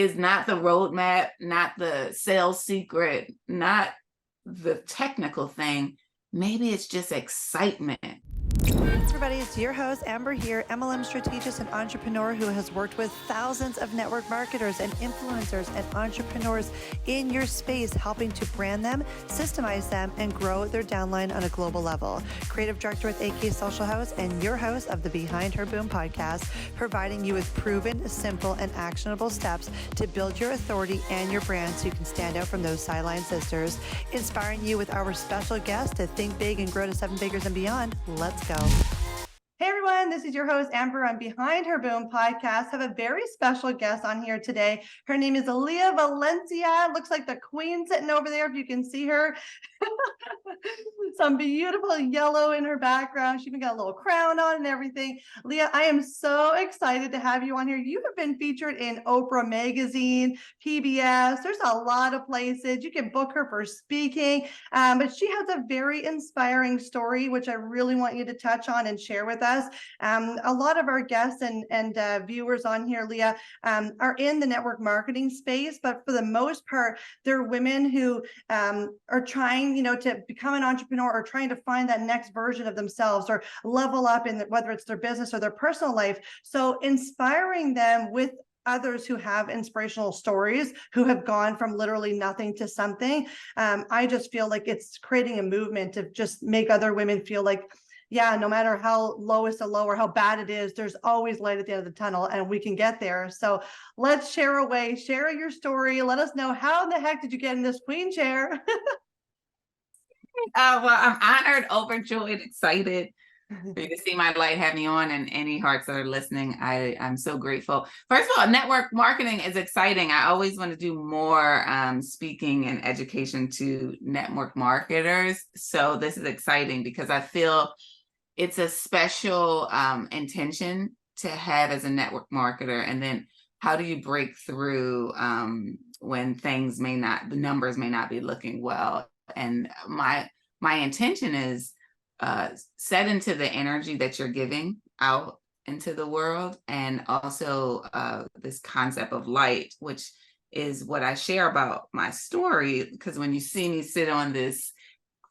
is not the roadmap, not the sales secret, not the technical thing. Maybe it's just excitement. Hey everybody, it's your host, Amber here, MLM strategist and entrepreneur who has worked with thousands of network marketers and influencers and entrepreneurs in your space, helping to brand them, systemize them, and grow their downline on a global level. Creative director with AK Social House and your host of the Behind Her Boom podcast, providing you with proven, simple, and actionable steps to build your authority and your brand so you can stand out from those sideline sisters. Inspiring you with our special guest to think big and grow to 7 figures and beyond. Let's go. Hey everyone, this is your host Amber on Behind Her Boom podcast. I have a very special guest on here today. Her name is Lia Valencia. Looks like the queen sitting over there if you can see her. Some beautiful yellow in her background. She even got a little crown on and everything. Lia, I am so excited to have you on here. You have been featured in Oprah Magazine, PBS. There's a lot of places. You can book her for speaking, but she has a very inspiring story, which I really want you to touch on and share with us. A lot of our guests and viewers on here, Lia, are in the network marketing space, but for the most part, they're women who are trying, to become an entrepreneur or trying to find that next version of themselves or level up in whether it's their business or their personal life. So inspiring them with others who have inspirational stories, who have gone from literally nothing to something. I just feel like it's creating a movement to just make other women feel like, yeah, no matter how low is the low or how bad it is, there's always light at the end of the tunnel and we can get there. So let's share away, share your story. Let us know, how in the heck did you get in this queen chair? Well, I'm honored, overjoyed, excited for you to see my light, have me on, and any hearts that are listening. I'm so grateful. First of all, network marketing is exciting. I always want to do more speaking and education to network marketers. So this is exciting because I feel it's a special intention to have as a network marketer. And then how do you break through when the numbers may not be looking well? And my intention is set into the energy that you're giving out into the world, and also this concept of light, which is what I share about my story. Because when you see me sit on this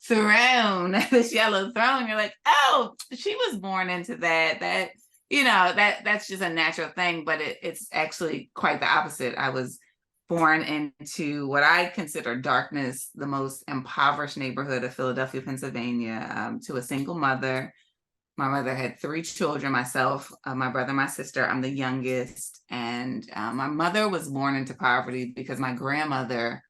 throne, this yellow throne, you're like, oh, she was born into that. That's just a natural thing, but it's actually quite the opposite. I was born into what I consider darkness, the most impoverished neighborhood of Philadelphia, Pennsylvania, to a single mother. My mother had 3 children, myself, my brother, my sister. I'm the youngest. And my mother was born into poverty because my grandmother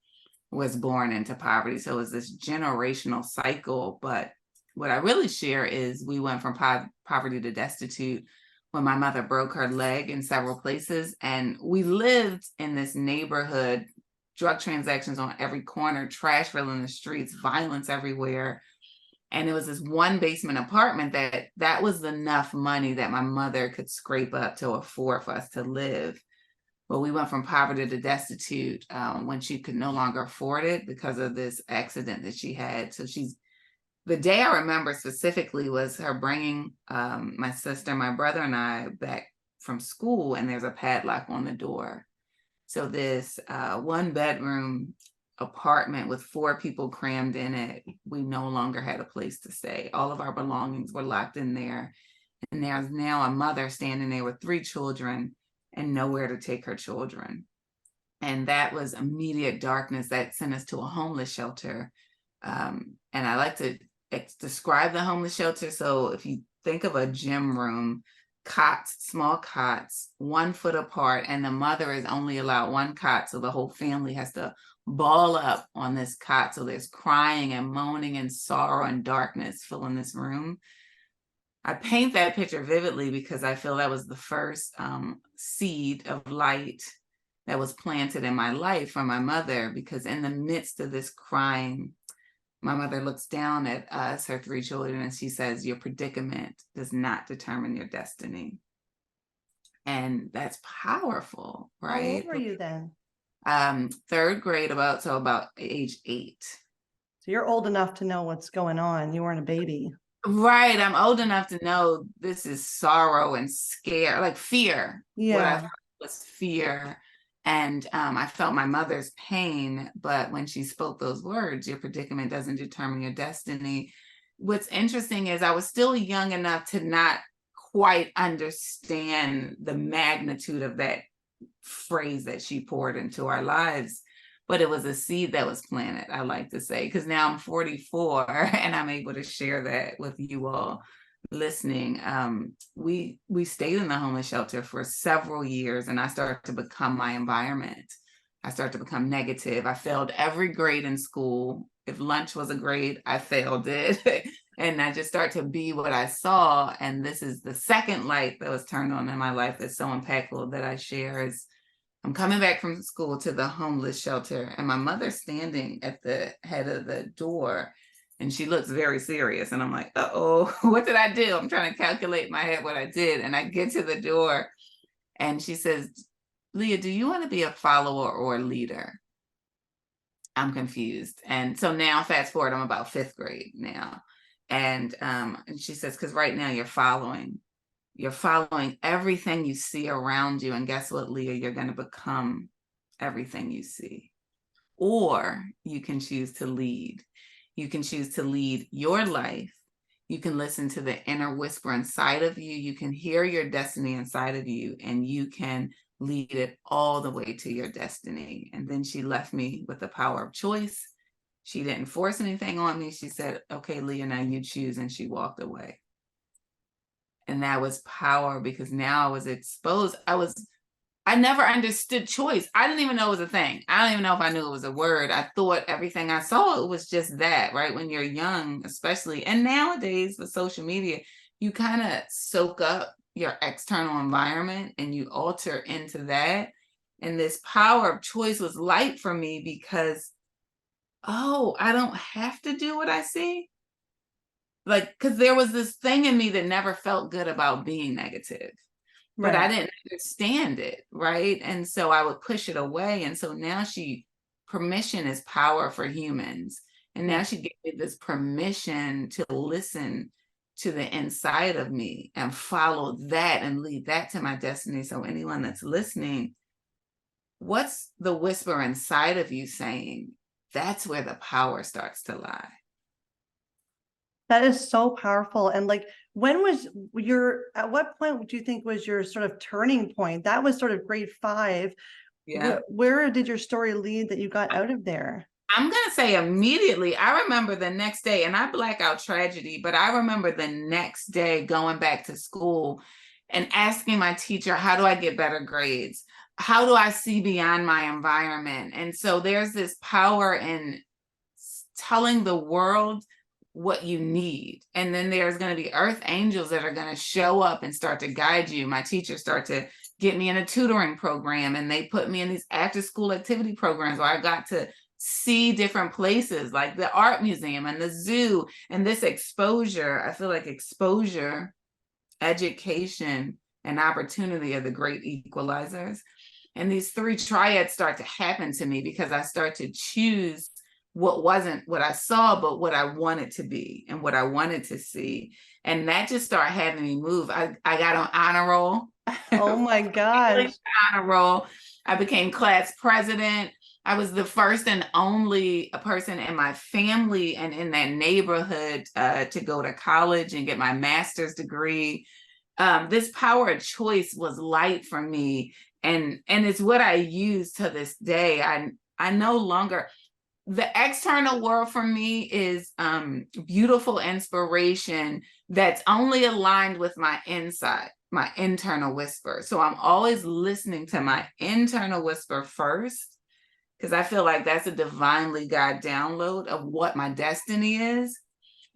was born into poverty. So it was this generational cycle. But what I really share is we went from poverty to destitute when my mother broke her leg in several places. And we lived in this neighborhood, drug transactions on every corner, trash filling the streets, violence everywhere. And it was this 1-basement apartment that was enough money that my mother could scrape up to afford for us to live. But we went from poverty to destitute when she could no longer afford it because of this accident that she had. So the day I remember specifically was her bringing my sister, my brother, and I back from school, and there's a padlock on the door. So this 1-bedroom apartment with 4 people crammed in it, we no longer had a place to stay. All of our belongings were locked in there. And there's now a mother standing there with 3 children and nowhere to take her children. And that was immediate darkness that sent us to a homeless shelter. And I like to describe the homeless shelter. So if you think of a gym room, cots, small cots, 1 foot apart, and the mother is only allowed 1 cot. So the whole family has to ball up on this cot. So there's crying and moaning and sorrow and darkness filling this room. I paint that picture vividly because I feel that was the first seed of light that was planted in my life from my mother, because in the midst of this crying, my mother looks down at us, her 3 children, and she says, your predicament does not determine your destiny. And that's powerful, right? How old were you then? 3rd grade, about age 8. So you're old enough to know what's going on. You weren't a baby. Right. I'm old enough to know this is sorrow and scare, like fear. Yeah. What I thought was fear And I felt my mother's pain, but when she spoke those words, your predicament doesn't determine your destiny. What's interesting is I was still young enough to not quite understand the magnitude of that phrase that she poured into our lives, but it was a seed that was planted, I like to say, because now I'm 44 and I'm able to share that with you all listening. We stayed in the homeless shelter for several years, and I started to become my environment. I started to become negative. I failed every grade in school. If lunch was a grade, I failed it. And I just started to be what I saw. And this is the second light that was turned on in my life that's so impactful that I share. Is I'm coming back from school to the homeless shelter, and my mother's standing at the head of the door, and she looks very serious. And I'm like, uh-oh, what did I do? I'm trying to calculate in my head what I did. And I get to the door, and she says, Lia, do you want to be a follower or a leader? I'm confused. And so now, fast forward, I'm about 5th grade now. And she says, because right now you're following everything you see around you. And guess what, Lia? You're going to become everything you see. Or you can choose to lead. You can choose to lead your life. You can listen to the inner whisper inside of you. You can hear your destiny inside of you, and you can lead it all the way to your destiny. And then she left me with the power of choice. She didn't force anything on me. She said, okay, Lia, now you choose. And she walked away. And that was power, because now I was exposed. I never understood choice. I didn't even know it was a thing. I don't even know if I knew it was a word. I thought everything I saw, it was just that, right? When you're young, especially. And nowadays with social media, you kind of soak up your external environment and you alter into that. And this power of choice was light for me, because, oh, I don't have to do what I see. Like, because there was this thing in me that never felt good about being negative. But I didn't understand it, right? And so I would push it away. And so now permission is power for humans. And now she gave me this permission to listen to the inside of me and follow that and lead that to my destiny. So anyone that's listening, what's the whisper inside of you saying? That's where the power starts to lie. That is so powerful. And like, at what point do you think was your sort of turning point? That was sort of grade 5. Yeah. Where did your story lead that you got out of there? I'm going to say immediately. I remember the next day, and I black out tragedy, but I remember the next day going back to school and asking my teacher, how do I get better grades? How do I see beyond my environment? And so there's this power in telling the world what you need. And then there's going to be earth angels that are going to show up and start to guide you. My teachers start to get me in a tutoring program, and they put me in these after school activity programs where I got to see different places like the art museum and the zoo. And this exposure, I feel like exposure, education, and opportunity are the great equalizers. And these 3 triads start to happen to me because I start to choose what wasn't what I saw, but what I wanted to be and what I wanted to see. And that just started having me move. I got on honor roll. Oh my gosh. Honor roll. I became class president. I was the first and only person in my family and in that neighborhood to go to college and get my master's degree. This power of choice was light for me. And it's what I use to this day. I no longer... The external world for me is beautiful inspiration that's only aligned with my inside, my internal whisper. So I'm always listening to my internal whisper first, because I feel like that's a divinely guided download of what my destiny is.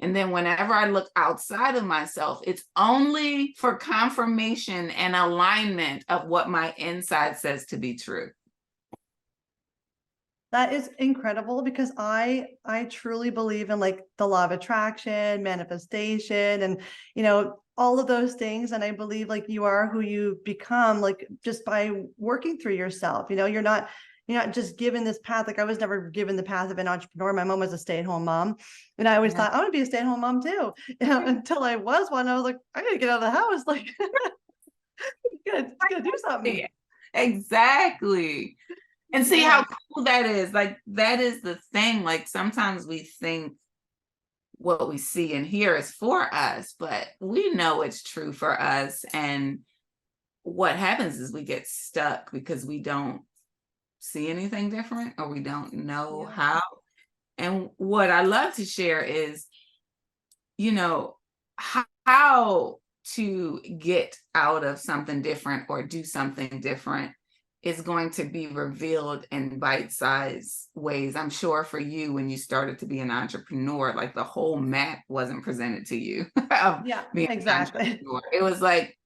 And then whenever I look outside of myself, it's only for confirmation and alignment of what my inside says to be true. That is incredible, because I truly believe in like the law of attraction, manifestation, and, all of those things. And I believe like you are who you become, like just by working through yourself. You're not just given this path. Like I was never given the path of an entrepreneur. My mom was a stay-at-home mom, and I always thought I want to be a stay-at-home mom too. Until I was one, I was like, I gotta get out of the house. Like, gotta do something. Exactly. And see Yeah. how cool that is. Like, that is the thing. Like, sometimes we think what we see and hear is for us, but we know it's true for us. And what happens is we get stuck because we don't see anything different, or we don't know how. And what I love to share is, you know, how to get out of something different or do something different is going to be revealed in bite-sized ways. I'm sure for you, when you started to be an entrepreneur, like the whole map wasn't presented to you of Yeah, being an exactly. entrepreneur. It was like,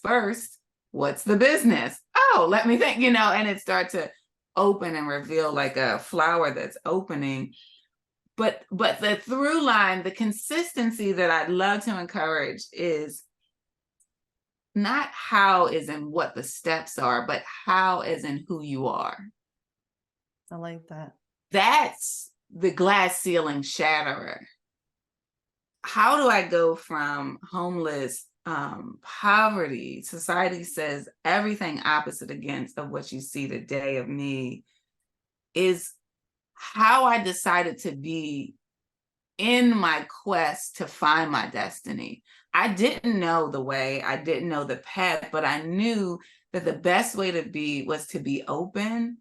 first, what's the business? Oh, let me think, and it starts to open and reveal like a flower that's opening. But the through line, the consistency that I'd love to encourage is not how as in what the steps are, but how as in who you are. I like that. That's the glass ceiling shatterer. How do I go from homeless, poverty? Society says everything opposite against of what you see today of me is how I decided to be in my quest to find my destiny. I didn't know the way, I didn't know the path, but I knew that the best way to be was to be open,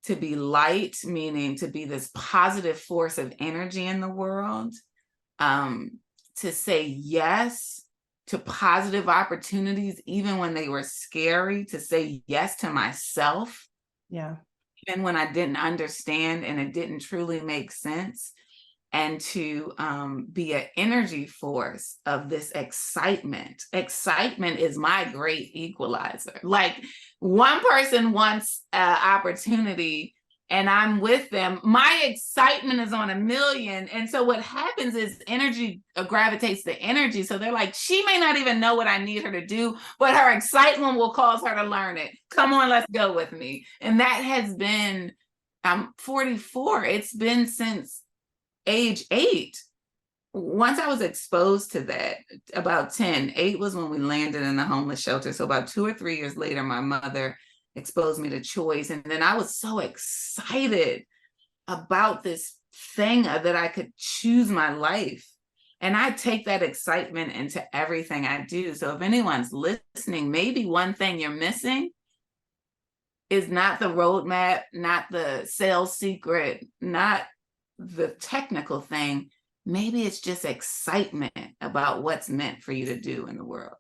to be light, meaning to be this positive force of energy in the world, to say yes to positive opportunities, even when they were scary, to say yes to myself. Yeah. Even when I didn't understand and it didn't truly make sense. And to be an energy force of this excitement. Excitement is my great equalizer. Like, one person wants an opportunity and I'm with them, my excitement is on 1,000,000. And so what happens is energy gravitates to energy. So they're like, she may not even know what I need her to do, but her excitement will cause her to learn it. Come on, let's go with me. And that has been, I'm 44. It's been since age 8. Once I was exposed to that, about 10, 8 was when we landed in the homeless shelter. So about 2 or 3 years later, my mother exposed me to choice. And then I was so excited about this thing that I could choose my life. And I take that excitement into everything I do. So if anyone's listening, maybe one thing you're missing is not the roadmap, not the sales secret, not the technical thing. Maybe it's just excitement about what's meant for you to do in the world.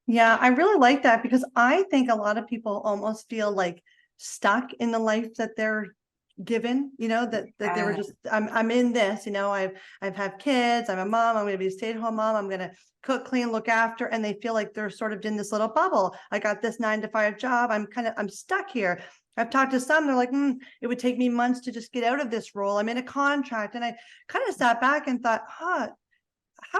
Yeah, I really like that, because I think a lot of people almost feel like stuck in the life that they're given, that they were just, I'm in this, I've had kids, I'm a mom, I'm going to be a stay-at-home mom, I'm going to cook, clean, look after, and they feel like they're sort of in this little bubble. I got this 9-to-5 job. I'm stuck here. I've talked to some, they're like, it would take me months to just get out of this role. I'm in a contract. And I kind of sat back and thought, how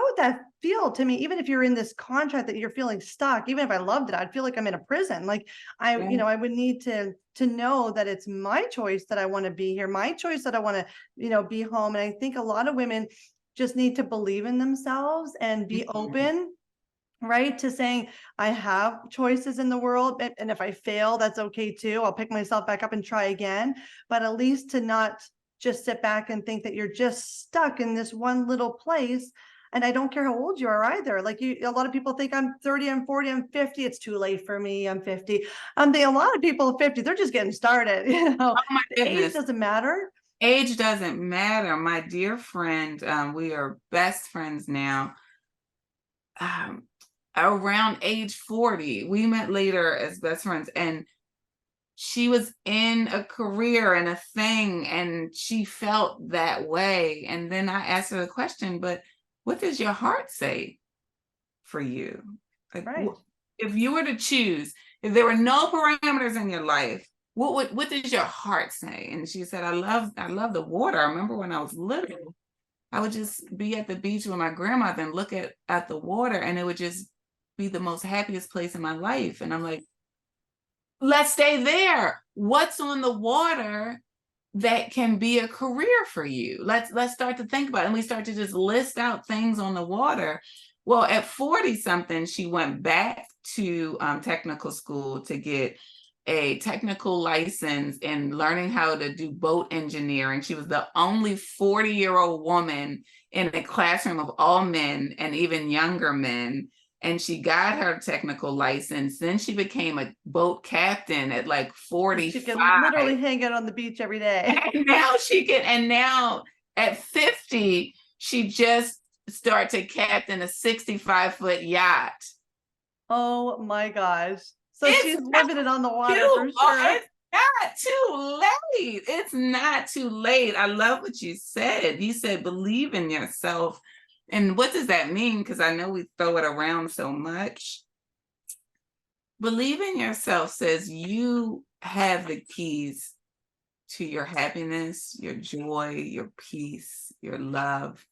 would that feel to me? Even if you're in this contract that you're feeling stuck, even if I loved it, I'd feel like I'm in a prison. Like I would need to know that it's my choice that I want to be here, my choice that I want to, be home. And I think a lot of women just need to believe in themselves and be open, right, to saying, I have choices in the world. And if I fail, that's okay too. I'll pick myself back up and try again. But at least to not just sit back and think that you're just stuck in this one little place. And I don't care how old you are either. Like a lot of people think I'm 30, I'm 40, I'm 50. It's too late for me. I'm 50. A lot of people at 50, they're just getting started. Oh my goodness. Age doesn't matter. Age doesn't matter. My dear friend, we are best friends now. Around age 40, we met later as best friends, and she was in a career and a thing, and she felt that way. And then I asked her the question, but what does your heart say for you? Like, right. If you were to choose, if there were no parameters in your life, what does your heart say? And she said, I love the water. I remember when I was little, I would just be at the beach with my grandmother and look at the water, and it would just be the most happiest place in my life. And I'm like, let's stay there. What's on the water that can be a career for you? Let's start to think about it. And we start to just list out things on the water. Well, at 40 something, she went back to technical school to get a technical license in learning how to do boat engineering. She was the only 40-year-old woman in a classroom of all men and even younger men. And she got her technical license. Then she became a boat captain at like 45. She can literally hang out on the beach every day. And now at 50, she just started to captain a 65-foot yacht. Oh my gosh. So she's living it on the water for sure. It's not too late. It's not too late. I love what you said. You said believe in yourself. And what does that mean? Because I know we throw it around so much. Believe in yourself says you have the keys to your happiness, your joy, your peace, your love.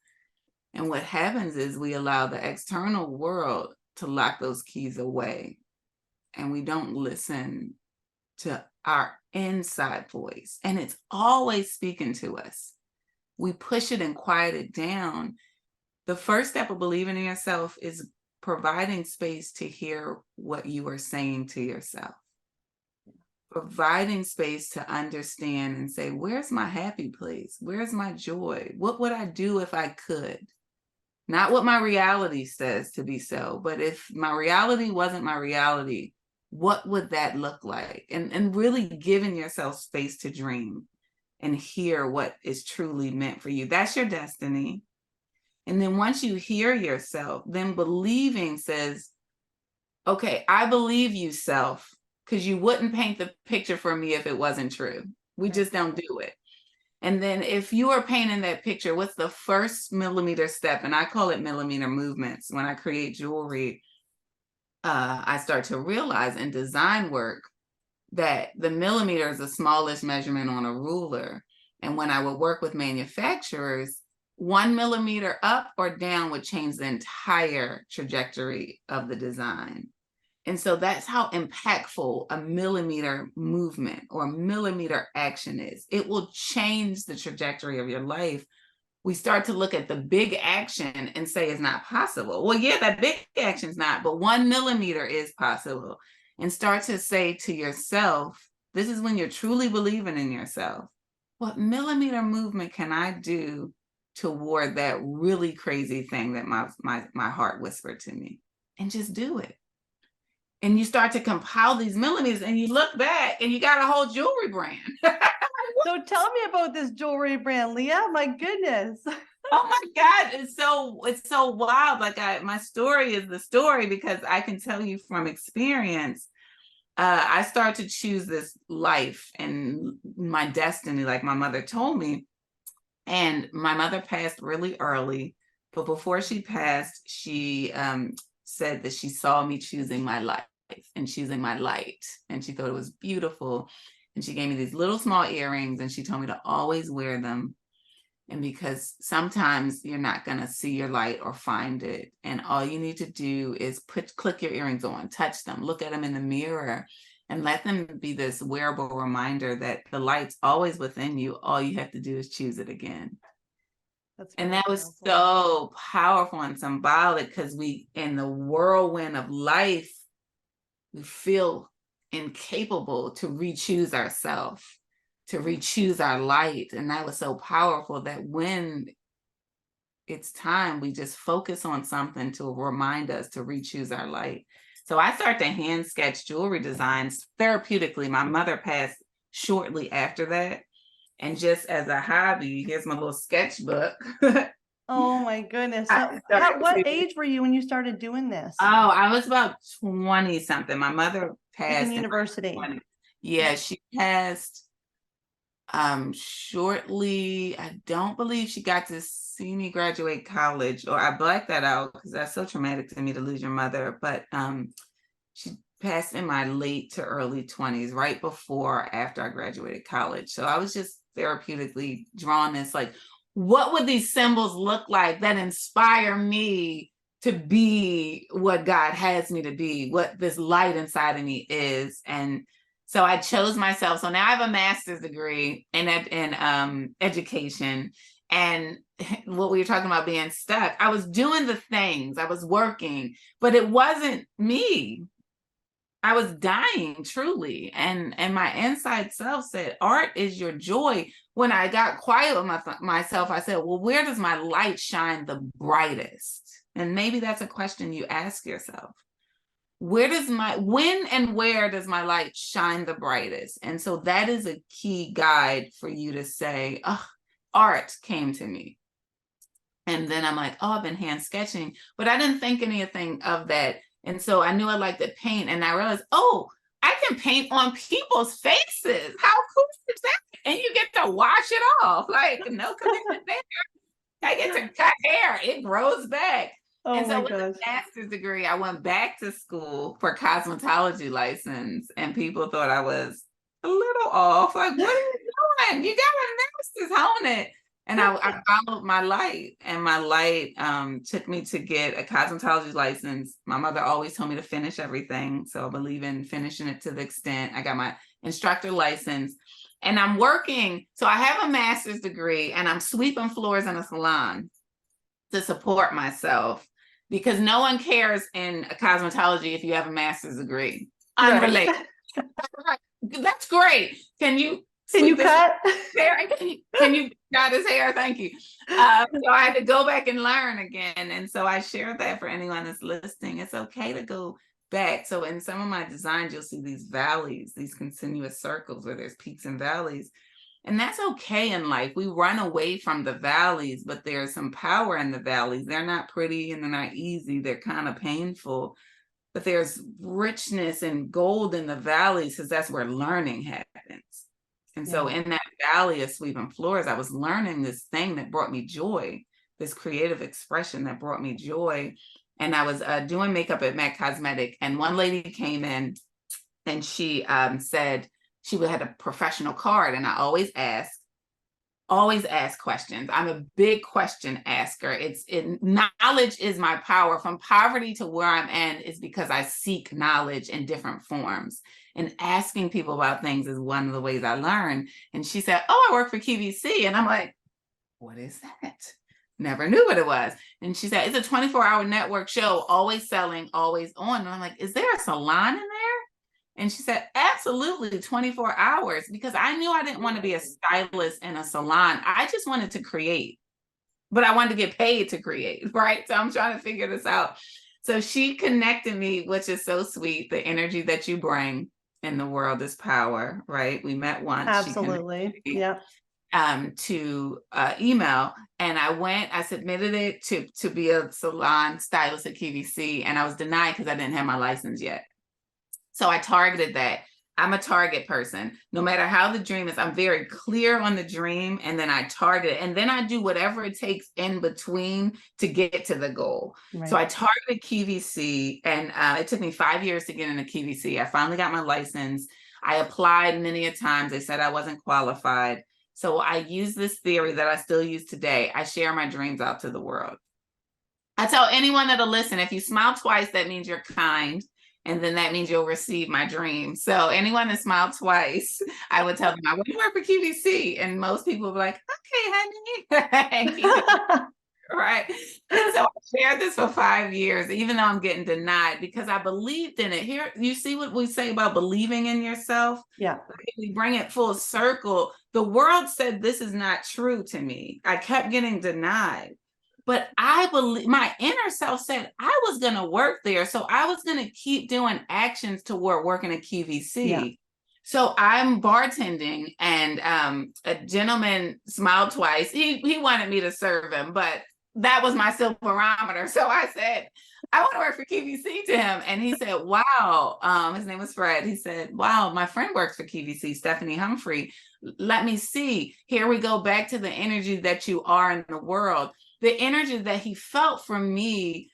And what happens is we allow the external world to lock those keys away. And we don't listen to our inside voice. And it's always speaking to us. We push it and quiet it down. The first step of believing in yourself is providing space to hear what you are saying to yourself. Providing space to understand and say, where's my happy place? Where's my joy? What would I do if I could? Not what my reality says to be so, but if my reality wasn't my reality, what would that look like? And really giving yourself space to dream and hear what is truly meant for you. That's your destiny. And then once you hear yourself, then believing says, okay, I believe you, self, because you wouldn't paint the picture for me if it wasn't true. We just don't do it. And then if you are painting that picture, what's the first millimeter step? And I call it millimeter movements. When I create jewelry, I start to realize in design work that the millimeter is the smallest measurement on a ruler. And when I would work with manufacturers, 1 millimeter up or down would change the entire trajectory of the design. And so that's how impactful a millimeter movement or millimeter action is. It will change the trajectory of your life. We start to look at the big action and say it's not possible. Well, yeah, that big action's not, but 1 millimeter is possible. And start to say to yourself, this is when you're truly believing in yourself. What millimeter movement can I do toward that really crazy thing that my heart whispered to me? And just do it. And you start to compile these millimeters and you look back and you got a whole jewelry brand. So tell me about this jewelry brand, Lia. My goodness. Oh my God, it's so wild. Like my story is the story because I can tell you from experience. I started to choose this life and my destiny, like my mother told me. And my mother passed really early, but before she passed, she said that she saw me choosing my life and choosing my light, and she thought it was beautiful. And she gave me these little small earrings and she told me to always wear them. And because sometimes you're not going to see your light or find it. And all you need to do is click your earrings on, touch them, look at them in the mirror, and let them be this wearable reminder that the light's always within you. All you have to do is choose it again. And that was so powerful and symbolic because we, in the whirlwind of life, we feel incapable to re-choose ourselves, to re-choose our light. And that was so powerful that when it's time, we just focus on something to remind us to re-choose our light. So I started to hand sketch jewelry designs therapeutically. My mother passed shortly after that. And just as a hobby, here's my little sketchbook. Oh my goodness. So what age were you when you started doing this? Oh, I was about 20 something. My mother passed in university. Yeah, she passed shortly. I don't believe she got to see me graduate college, or I blacked that out because that's so traumatic to me to lose your mother. But she passed in my late to early 20s, right before or after I graduated college. So I was just therapeutically drawn this, like, what would these symbols look like that inspire me to be what God has me to be, what this light inside of me is? And so I chose myself. So now I have a master's degree in education. And what we were talking about being stuck, I was doing the things, I was working, but it wasn't me. I was dying truly. And my inside self said, art is your joy. When I got quiet with myself, I said, well, where does my light shine the brightest? And maybe that's a question you ask yourself. When and where does my light shine the brightest? And so that is a key guide for you to say, oh, art came to me. And then I'm like, oh, I've been hand sketching, but I didn't think anything of that. And so I knew I liked to paint, and I realized, oh, I can paint on people's faces. How cool is that? And you get to wash it off. Like, no commitment there. I get to cut hair. It grows back. Oh and so my with gosh. a master's degree, I went back to school for cosmetology license, and people thought I was a little off. Like, what are you doing? You got a master's, hone it. And I followed my light, and my light took me to get a cosmetology license. My mother always told me to finish everything. So I believe in finishing it to the extent. I got my instructor license, and I'm working. So I have a master's degree, and I'm sweeping floors in a salon to support myself, because no one cares in cosmetology if you have a master's degree. Unrelated. Right. That's great. Can you cut? Can you cut his hair? Thank you. So I had to go back and learn again. And so I share that for anyone that's listening. It's okay to go back. So in some of my designs, you'll see these valleys, these continuous circles where there's peaks and valleys. And that's okay in life. We run away from the valleys, but there's some power in the valleys. They're not pretty and they're not easy. They're kind of painful. But there's richness and gold in the valleys, because that's where learning happens. And so in that valley of sweeping floors, I was learning this thing that brought me joy, this creative expression that brought me joy. And I was doing makeup at MAC Cosmetic, and one lady came in, and she said she had a professional card. And I always ask questions. I'm a big question asker. Knowledge is my power. From poverty to where I'm at is because I seek knowledge in different forms. And asking people about things is one of the ways I learn. And she said, oh, I work for QVC. And I'm like, what is that? Never knew what it was. And she said, it's a 24-hour network show, always selling, always on. And I'm like, is there a salon in there? And she said, absolutely, 24 hours, because I knew I didn't want to be a stylist in a salon. I just wanted to create, but I wanted to get paid to create, right? So I'm trying to figure this out. So she connected me, which is so sweet. The energy that you bring in the world is power, right? We met once. Absolutely. Yeah. To email, and I submitted it to be a salon stylist at QVC, and I was denied because I didn't have my license yet. So I targeted that. I'm a target person. No matter how the dream is, I'm very clear on the dream, and then I target it, and then I do whatever it takes in between to get to the goal. Right. So I targeted QVC, and it took me 5 years to get into QVC. I finally got my license. I applied many a times. They said I wasn't qualified. So I use this theory that I still use today. I share my dreams out to the world. I tell anyone that'll listen, if you smile twice, that means you're kind. And then that means you'll receive my dream. So anyone that smiled twice, I would tell them, I want to work for QVC. And most people will be like, okay, honey. Right. And so I shared this for 5 years, even though I'm getting denied, because I believed in it. Here, you see what we say about believing in yourself? Yeah. We bring it full circle. The world said this is not true to me. I kept getting denied. But I believe, my inner self said I was going to work there. So I was going to keep doing actions toward working at QVC. Yeah. So I'm bartending, and a gentleman smiled twice. He wanted me to serve him, but that was my silverometer. So I said, I want to work for QVC to him. And he said, wow. His name was Fred. He said, wow, my friend works for QVC, Stephanie Humphrey. Let me see. Here we go back to the energy that you are in the world. The energy that he felt from me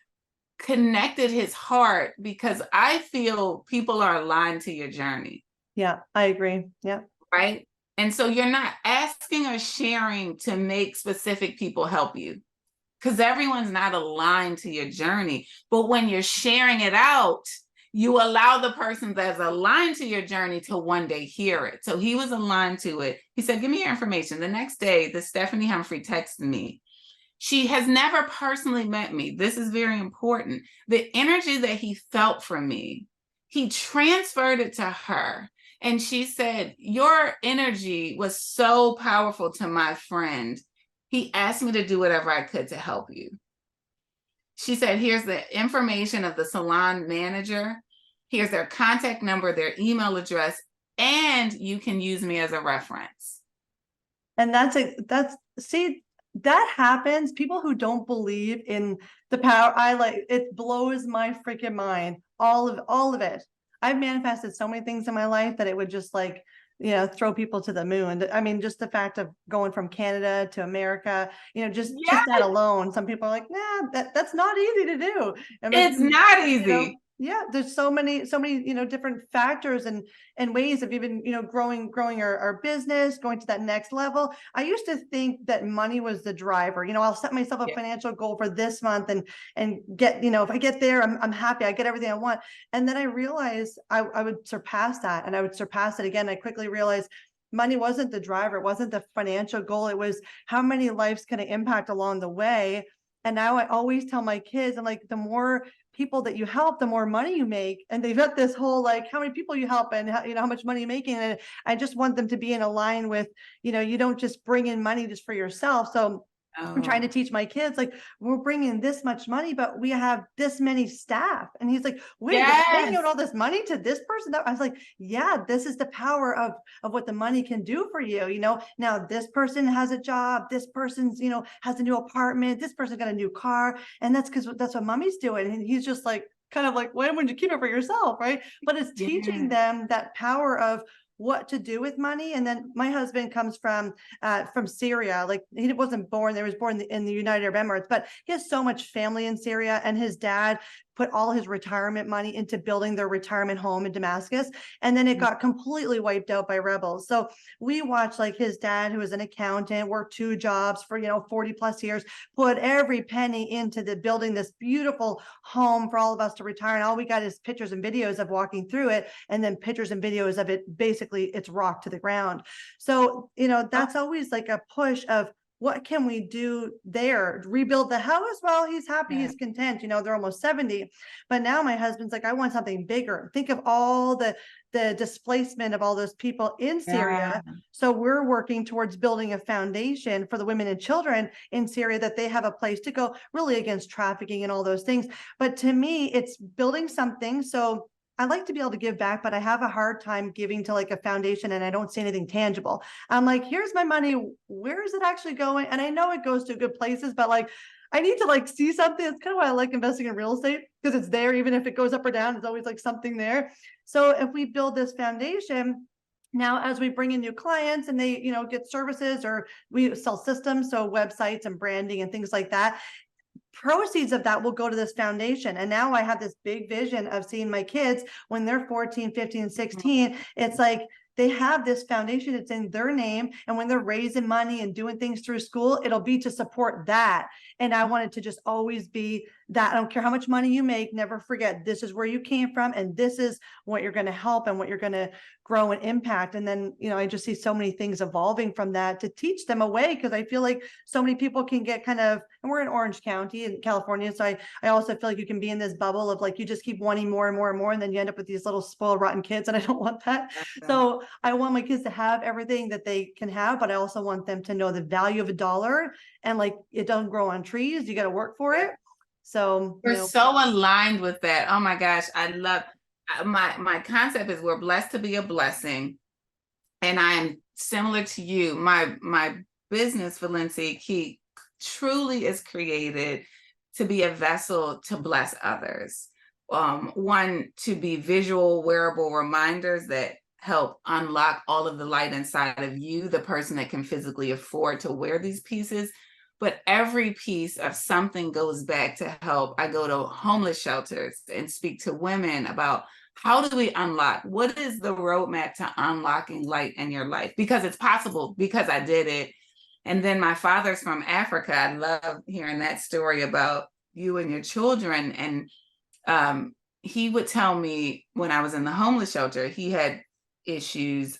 connected his heart, because I feel people are aligned to your journey. Yeah, I agree. Yeah. Right. And so you're not asking or sharing to make specific people help you, because everyone's not aligned to your journey. But when you're sharing it out, you allow the person that's aligned to your journey to one day hear it. So he was aligned to it. He said, give me your information. The next day, the Stephanie Humphrey texted me. She has never personally met me. This is very important. The energy that he felt from me he transferred it to her. And she said, your energy was so powerful to my friend. He asked me to do whatever I could to help you. She said, here's the information of the salon manager. Here's their contact number, their email address, and you can use me as a reference. And see, that happens. People who don't believe in the power, it blows my freaking mind. All of it. I've manifested so many things in my life that it would just like, throw people to the moon. I mean, just the fact of going from Canada to America, just that alone. Some people are like, nah, that's not easy to do. I mean, it's not easy. Yeah, there's so many, different factors and ways of even, growing our business, going to that next level. I used to think that money was the driver. I'll set myself a financial goal for this month and get, if I get there, I'm happy. I get everything I want. And then I realized I would surpass that, and I would surpass it again. I quickly realized money wasn't the driver. It wasn't the financial goal. It was how many lives can it impact along the way. And now I always tell my kids, I'm like, the more people that you help, the more money you make. And they've got this whole, like, how many people you help and how much money you're making. And I just want them to be in a line with, you don't just bring in money just for yourself. So I'm trying to teach my kids, like, we're bringing this much money, but we have this many staff. And he's like, wait, we're paying out all this money to this person? I was like, yeah, this is the power of what the money can do for you. Now this person has a job, this person's, has a new apartment, this person got a new car. And that's because that's what mommy's doing. And he's just like, kind of like, why wouldn't you keep it for yourself? Right. But it's teaching them that power of what to do with money. And then my husband comes from Syria. Like, he wasn't born there, he was born in the United Arab Emirates, but he has so much family in Syria, and his dad put all his retirement money into building their retirement home in Damascus. And then it got completely wiped out by rebels. So we watched, like, his dad, who was an accountant, worked 2 jobs for, 40 plus years, put every penny into the building this beautiful home for all of us to retire. And all we got is pictures and videos of walking through it, and then pictures and videos of it, basically it's rocked to the ground. So, that's always like a push of, what can we do there? Rebuild the house? Well, he's happy, he's content. They're almost 70. But now my husband's like, I want something bigger. Think of all the displacement of all those people in Syria. So we're working towards building a foundation for the women and children in Syria, that they have a place to go, really against trafficking and all those things. But to me, it's building something. So I like to be able to give back, but I have a hard time giving to, like, a foundation, and I don't see anything tangible. I'm like, here's my money. Where is it actually going? And I know it goes to good places, but, like, I need to, like, see something. It's kind of why I like investing in real estate, because it's there. Even if it goes up or down, it's always like something there. So if we build this foundation, now, as we bring in new clients and they, get services, or we sell systems, so websites and branding and things like that, proceeds of that will go to this foundation. And now I have this big vision of seeing my kids when they're 14, 15, 16. It's like, they have this foundation, it's in their name. And when they're raising money and doing things through school, it'll be to support that. And I want it to just always be that. I don't care how much money you make, never forget, this is where you came from, and this is what you're going to help and what you're going to grow and impact. And then, I just see so many things evolving from that to teach them a way, because I feel like so many people can get kind of, and we're in Orange County in California. So I also feel like you can be in this bubble of, like, you just keep wanting more and more and more, and then you end up with these little spoiled, rotten kids. And I don't want that. So I want my kids to have everything that they can have, but I also want them to know the value of a dollar, and, like, it doesn't grow on trees. You got to work for it. So we're so aligned with that. Oh my gosh, I love my concept is, we're blessed to be a blessing. And I'm similar to you. My business, Valencia Key, truly is created to be a vessel to bless others. One, to be visual, wearable reminders that help unlock all of the light inside of you, the person that can physically afford to wear these pieces. But every piece of something goes back to help. I go to homeless shelters and speak to women about, how do we unlock? What is the roadmap to unlocking light in your life? Because it's possible, because I did it. And then my father's from Africa. I love hearing that story about you and your children. And he would tell me, when I was in the homeless shelter, he had issues,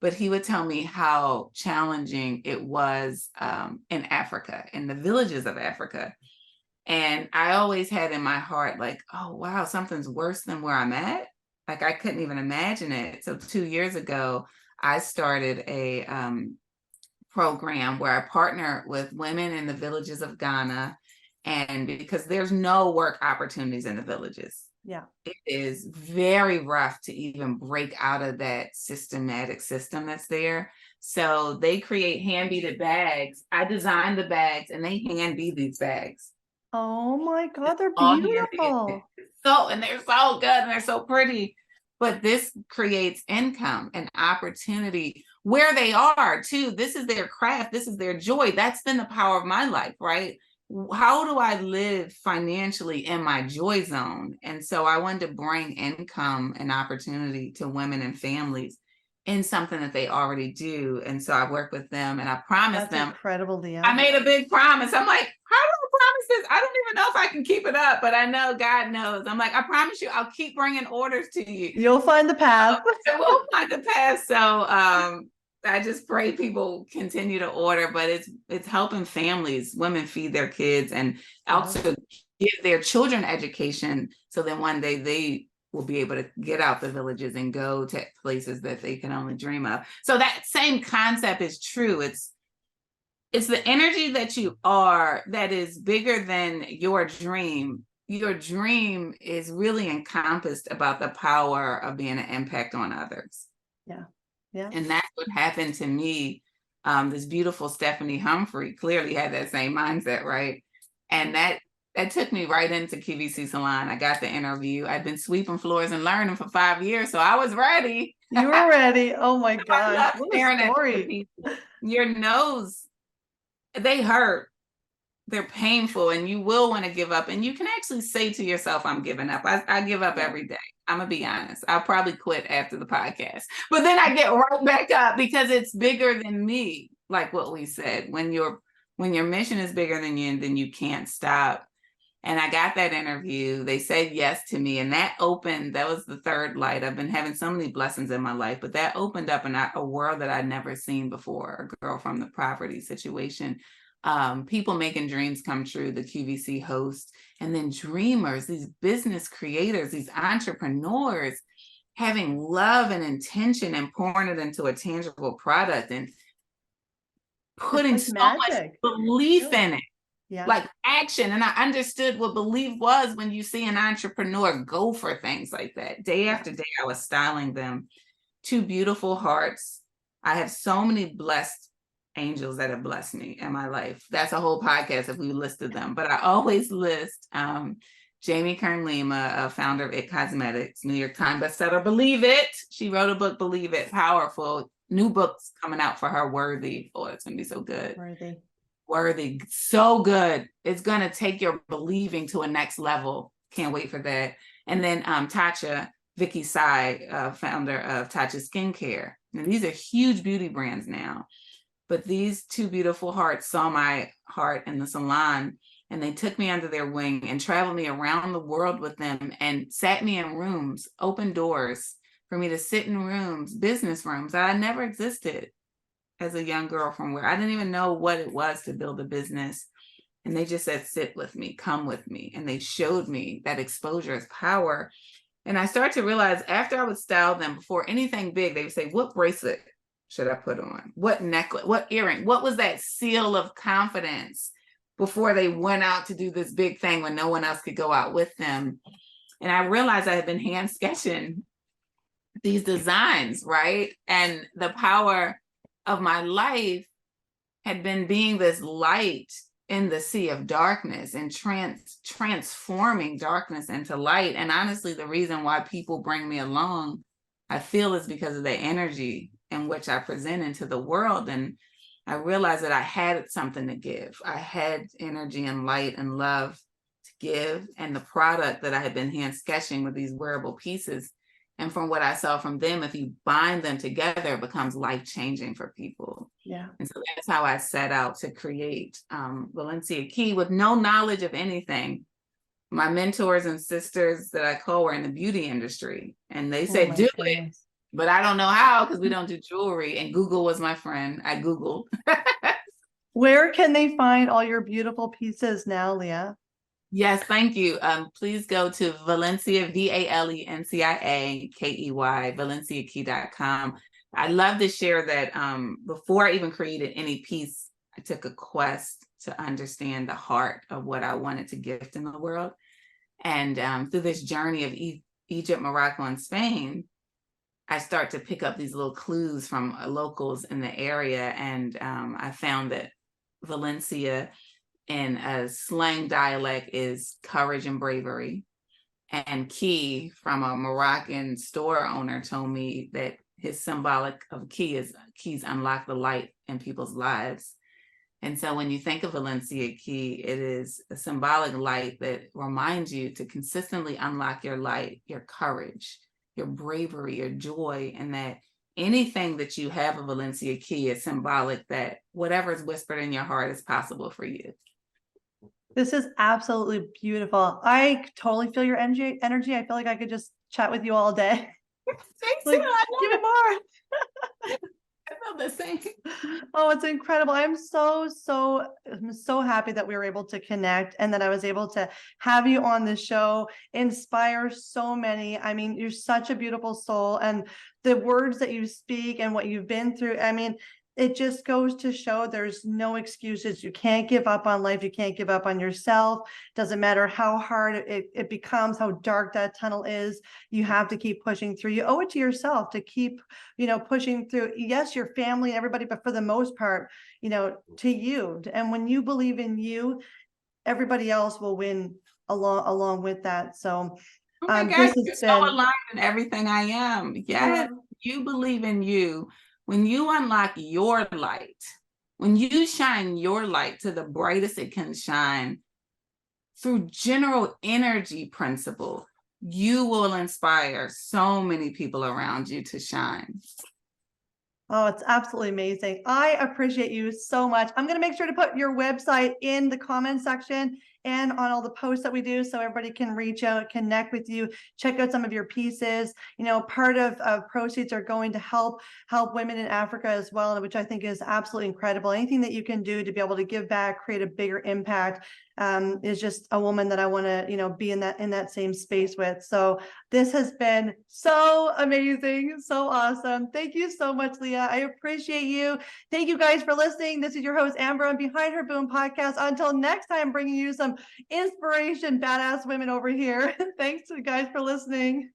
but he would tell me how challenging it was in Africa, in the villages of Africa. And I always had in my heart, like, oh, wow, something's worse than where I'm at. Like I couldn't even imagine it. So 2 years ago, I started a program where I partner with women in the villages of Ghana. And because there's no work opportunities in the villages. Yeah. It is very rough to even break out of that systematic system that's there. So they create hand beaded bags. I design the bags and they hand bead these bags. Oh my God, they're All beautiful. So, and they're so good and they're so pretty. But this creates income and opportunity where they are too. This is their craft. This is their joy. That's been the power of my life, right? How do I live financially in my joy zone? And so I wanted to bring income and opportunity to women and families in something that they already do. And so I work with them and I promised them. Incredible, Lia. I made a big promise. I'm like, how do I promise this? I don't even know if I can keep it up, but I know God knows. I'm like, I promise you, I'll keep bringing orders to you. You'll find the path. So we'll find the path. So I just pray people continue to order, but it's helping families, women feed their kids and also give their children education. So then one day they will be able to get out the villages and go to places that they can only dream of. So that same concept is true. It's the energy that you are that is bigger than your dream. Your dream is really encompassed about the power of being an impact on others. Yeah. Yeah. And that's what happened to me. This beautiful Stephanie Humphrey clearly had that same mindset, right? And that took me right into QVC Salon. I got the interview. I'd been sweeping floors and learning for 5 years, so I was ready. You were ready. Oh my gosh. What a story. Your nose, they hurt. They're painful and you will want to give up. And you can actually say to yourself, I'm giving up. I give up every day. I'm going to be honest. I'll probably quit after the podcast. But then I get right back up because it's bigger than me. Like what we said, when your mission is bigger than you, then you can't stop. And I got that interview. They said yes to me. And that was the third light. I've been having so many blessings in my life, but that opened up a world that I'd never seen before. A girl from the poverty situation. People making dreams come true, the QVC host, and then dreamers, these business creators, these entrepreneurs having love and intention and pouring it into a tangible product and putting so much belief in it. Yeah. Like action. And I understood what belief was when you see an entrepreneur go for things like that. Day after day, I was styling them. 2 beautiful hearts. I have so many blessed angels that have blessed me in my life. That's a whole podcast if we listed them. But I always list Jamie Kern-Lima, founder of It Cosmetics, New York Times bestseller, Believe It. She wrote a book, Believe It, powerful. New books coming out for her, Worthy. Oh, it's going to be so good. Worthy, so good. It's going to take your believing to a next level. Can't wait for that. And then Tatcha, Vicky Sai, founder of Tatcha Skincare. Now, these are huge beauty brands now. But these 2 beautiful hearts saw my heart in the salon and they took me under their wing and traveled me around the world with them and sat me in rooms, open doors for me to sit in rooms, business rooms that I never existed as a young girl from where I didn't even know what it was to build a business. And they just said, sit with me, come with me. And they showed me that exposure is power. And I started to realize after I would style them before anything big, they would say, what bracelet should I put on? What necklace? What earring? What was that seal of confidence before they went out to do this big thing when no one else could go out with them? And I realized I had been hand sketching these designs, right? And the power of my life had been being this light in the sea of darkness and transforming darkness into light. And honestly, the reason why people bring me along, I feel, is because of the energy in which I present into the world. And I realized that I had something to give. I had energy and light and love to give. And the product that I had been hand sketching with these wearable pieces, and from what I saw from them, if you bind them together, it becomes life-changing for people. Yeah. And so that's how I set out to create Valencia Key with no knowledge of anything. My mentors and sisters that I call were in the beauty industry. And they said, do it. But I don't know how because we don't do jewelry. And Google was my friend. I Googled. Where can they find all your beautiful pieces now, Lia? Yes, thank you. Please go to Valencia, Valencia Key, ValenciaKey.com. I love to share that before I even created any piece, I took a quest to understand the heart of what I wanted to gift in the world. And through this journey of Egypt, Morocco, and Spain, I start to pick up these little clues from locals in the area. And I found that Valencia in a slang dialect is courage and bravery. And key from a Moroccan store owner told me that his symbolic of key is keys unlock the light in people's lives. And so when you think of Valencia Key, it is a symbolic light that reminds you to consistently unlock your light, your courage, your bravery, your joy, and that anything that you have of Valencia Key is symbolic that whatever is whispered in your heart is possible for you. This is absolutely beautiful. I totally feel your energy. I feel like I could just chat with you all day. Thanks, Like, give me more. I feel the same. Oh, it's incredible. I'm so happy that we were able to connect and that I was able to have you on the show, inspire so many. I mean, you're such a beautiful soul, and the words that you speak and what you've been through. I mean, it just goes to show there's no excuses. You can't give up on life. You can't give up on yourself. Doesn't matter how hard it becomes, how dark that tunnel is. You have to keep pushing through. You owe it to yourself to keep, pushing through. Yes, your family and everybody, but for the most part, to you. And when you believe in you, everybody else will win along with that. So Oh my this gosh, has you're so been aligned in everything I am. Yes, you believe in you. When you unlock your light, when you shine your light to the brightest it can shine through general energy principle, you will inspire so many people around you to shine. Oh, it's absolutely amazing. I appreciate you so much. I'm going to make sure to put your website in the comment section and on all the posts that we do so everybody can reach out, connect with you, check out some of your pieces. Part of proceeds are going to help women in Africa as well, which I think is absolutely incredible. Anything that you can do to be able to give back, create a bigger impact, is just a woman that I want to, be in that same space with. So this has been so amazing, so awesome. Thank you so much, Lia. I appreciate you. Thank you guys for listening. This is your host, Amber, on Behind Her Boom podcast. Until next time, bringing you some inspiration, badass women over here. Thanks, guys, for listening.